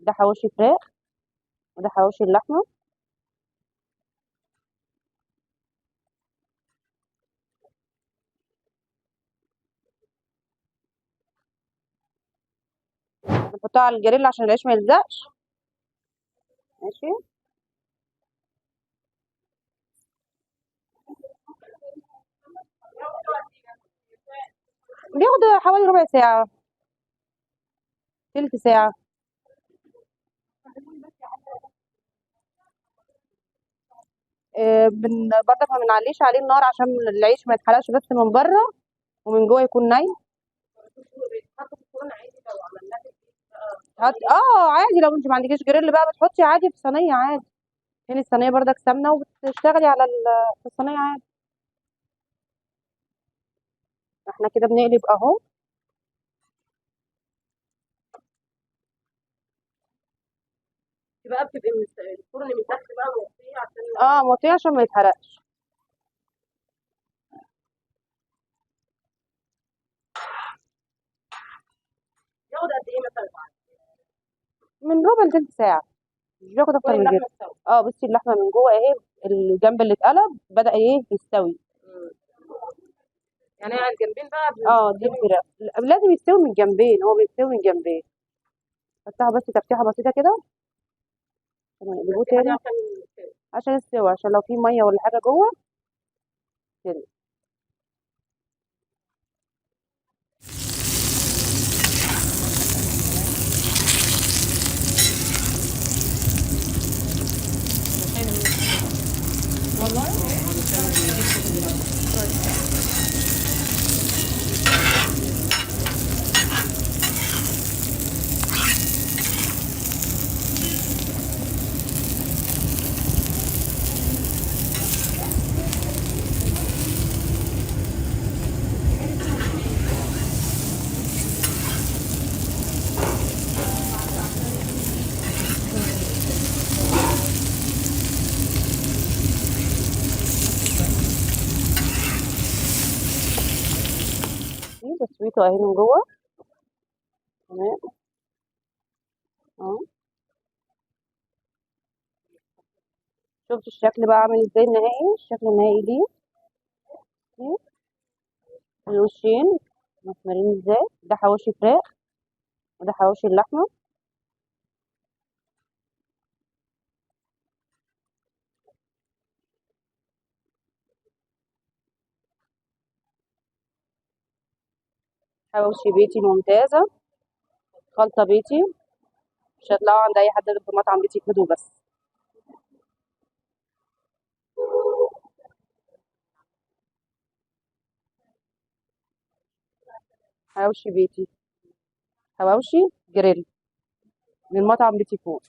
ده حواوشي فراخ، وده حواوشي اللحمة. نحطها على الجريل عشان العيش ما يلزقش. ماشي. بياخد حوالي ربع ساعة، تلت ساعة. برضك ما بنعليش عليه النار عشان العيش ما يتحرقش بس من بره، ومن جوه يكون ني. عادي، لو انت ما عندكيش جريل بقى بتحطي عادي في صينية عادي. هنا الصينية برضك سمنة وبتشتغلي على في الصينية عادي. احنا كده بنقلب اهو. بقى بتبقى الفرن من تحت بقى موطيه عشان موطيه عشان ما يتحرقش. ياخد قد ايه مثلا؟ من ربع لتلت ساعة، مش بياخد اكتر من كده. بصي اللحمة من جوه اهي، الجنب اللي اتقلب بدأ ايه يستوي. يعني على الجنبين بقى دي الفراخ لازم يستوي من الجنبين، هو بيستوي من الجنبين. فتحها بس تفتيحة بسيطة كده عشان نقلبوه تاني، عشان يستوي، عشان لو في مية ولا حاجة جوه كده. دي تسويته اهي من جوه. تمام. اهو. شفت الشكل بقى عامل ازاي النهائي، الشكل النهائي ليه. الوشين مسمرين ازاي. ده حواوشي فراخ، وده حواوشي اللحمة. حواوشي بيتي ممتازة، خلطة بيتي، مش هتلاقوها عند أي حد غير في مطعم بيتي كده بس. حواوشي بيتي، حواوشي جريل من مطعم بيتي فوق.